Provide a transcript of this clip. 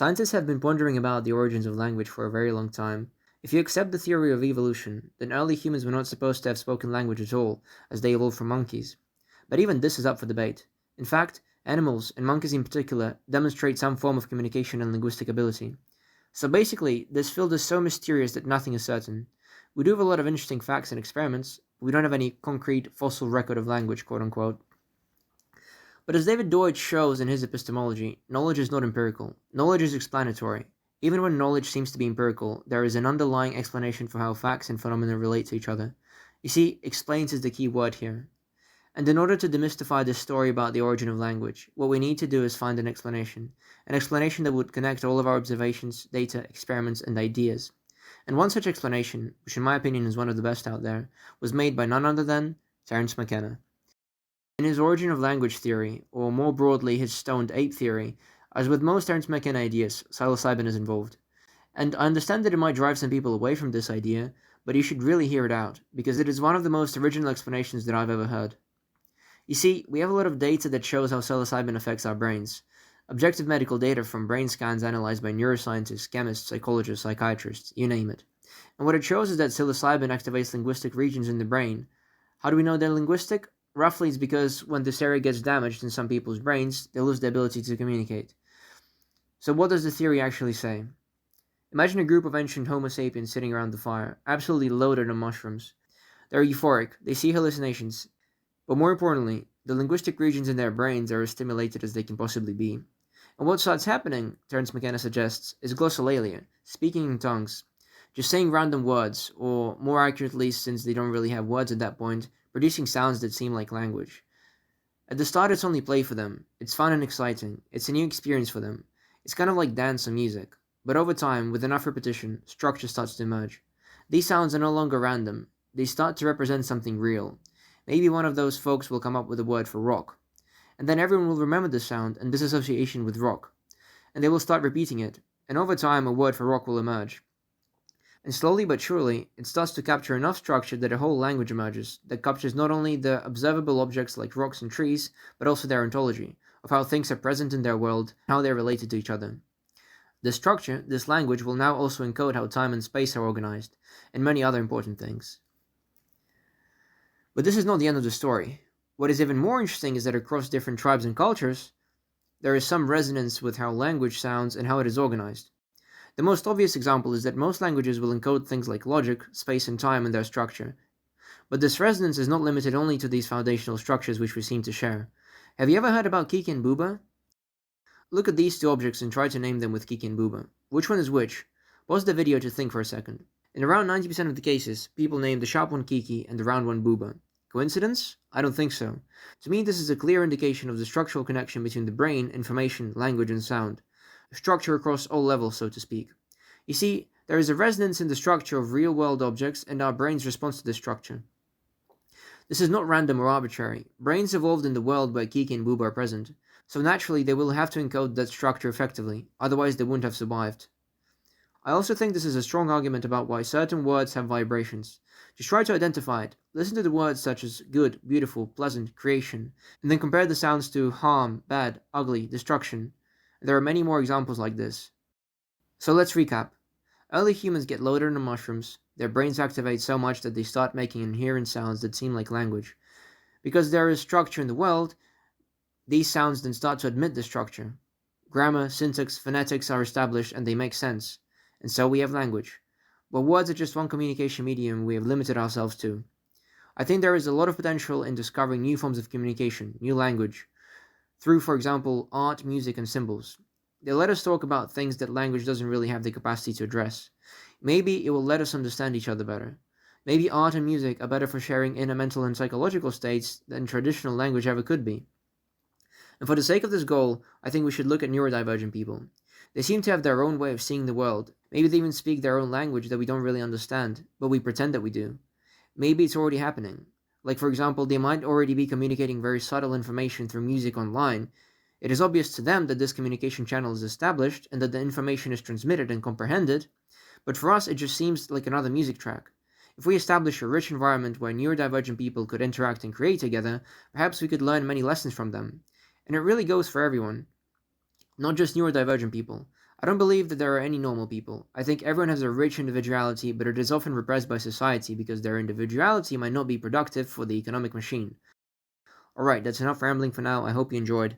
Scientists have been pondering about the origins of language for a very long time. If you accept the theory of evolution, then early humans were not supposed to have spoken language at all, as they evolved from monkeys. But even this is up for debate. In fact, animals, and monkeys in particular, demonstrate some form of communication and linguistic ability. So basically, this field is so mysterious that nothing is certain. We do have a lot of interesting facts and experiments, but we don't have any concrete fossil record of language, quote unquote. But as David Deutsch shows in his epistemology, knowledge is not empirical. Knowledge is explanatory. Even when knowledge seems to be empirical, there is an underlying explanation for how facts and phenomena relate to each other. You see, explains is the key word here. And in order to demystify this story about the origin of language, what we need to do is find an explanation that would connect all of our observations, data, experiments, and ideas. And one such explanation, which in my opinion is one of the best out there, was made by none other than Terence McKenna. In his origin of language theory, or more broadly his stoned ape theory, as with most Terence McKenna ideas, psilocybin is involved. And I understand that it might drive some people away from this idea, but you should really hear it out, because it is one of the most original explanations that I've ever heard. You see, we have a lot of data that shows how psilocybin affects our brains. Objective medical data from brain scans analyzed by neuroscientists, chemists, psychologists, psychiatrists, you name it. And what it shows is that psilocybin activates linguistic regions in the brain. How do we know they're linguistic? Roughly, it's because when this area gets damaged in some people's brains, they lose the ability to communicate. So what does the theory actually say? Imagine a group of ancient Homo sapiens sitting around the fire, absolutely loaded on mushrooms. They're euphoric, they see hallucinations, but more importantly, the linguistic regions in their brains are as stimulated as they can possibly be. And what starts happening, Terence McKenna suggests, is glossolalia, speaking in tongues. Just saying random words, or more accurately, since they don't really have words at that point, producing sounds that seem like language. At the start it's only play for them, it's fun and exciting, it's a new experience for them. It's kind of like dance or music. But over time, with enough repetition, structure starts to emerge. These sounds are no longer random, they start to represent something real. Maybe one of those folks will come up with a word for rock. And then everyone will remember the sound and this association with rock. And they will start repeating it, and over time a word for rock will emerge. And slowly but surely, it starts to capture enough structure that a whole language emerges that captures not only the observable objects like rocks and trees, but also their ontology, of how things are present in their world, and how they are related to each other. This structure, this language, will now also encode how time and space are organized, and many other important things. But this is not the end of the story. What is even more interesting is that across different tribes and cultures, there is some resonance with how language sounds and how it is organized. The most obvious example is that most languages will encode things like logic, space and time in their structure. But this resonance is not limited only to these foundational structures which we seem to share. Have you ever heard about Kiki and Ba? Look at these two objects and try to name them with Kiki and Ba. Which one is which? Pause the video to think for a second. In around 90% of the cases, people name the sharp one Kiki and the round one Ba. Coincidence? I don't think so. To me, this is a clear indication of the structural connection between the brain, information, language and sound. A structure across all levels, so to speak. You see, there is a resonance in the structure of real-world objects and our brain's response to this structure. This is not random or arbitrary. Brains evolved in the world where Kiki and Ba are present, so naturally they will have to encode that structure effectively, otherwise they wouldn't have survived. I also think this is a strong argument about why certain words have vibrations. Just try to identify it. Listen to the words such as good, beautiful, pleasant, creation, and then compare the sounds to harm, bad, ugly, destruction. There are many more examples like this. So let's recap. Early humans get loaded on mushrooms, their brains activate so much that they start making inherent sounds that seem like language. Because there is structure in the world, these sounds then start to admit the structure. Grammar, syntax, phonetics are established and they make sense. And so we have language. But words are just one communication medium we have limited ourselves to. I think there is a lot of potential in discovering new forms of communication, new language, through, for example, art, music, and symbols. They let us talk about things that language doesn't really have the capacity to address. Maybe it will let us understand each other better. Maybe art and music are better for sharing inner mental and psychological states than traditional language ever could be. And for the sake of this goal, I think we should look at neurodivergent people. They seem to have their own way of seeing the world. Maybe they even speak their own language that we don't really understand, but we pretend that we do. Maybe it's already happening. Like, for example, they might already be communicating very subtle information through music online. It is obvious to them that this communication channel is established and that the information is transmitted and comprehended, but for us it just seems like another music track. If we establish a rich environment where neurodivergent people could interact and create together, perhaps we could learn many lessons from them. And it really goes for everyone. Not just neurodivergent people. I don't believe that there are any normal people. I think everyone has a rich individuality, but it is often repressed by society because their individuality might not be productive for the economic machine. Alright, that's enough rambling for now. I hope you enjoyed.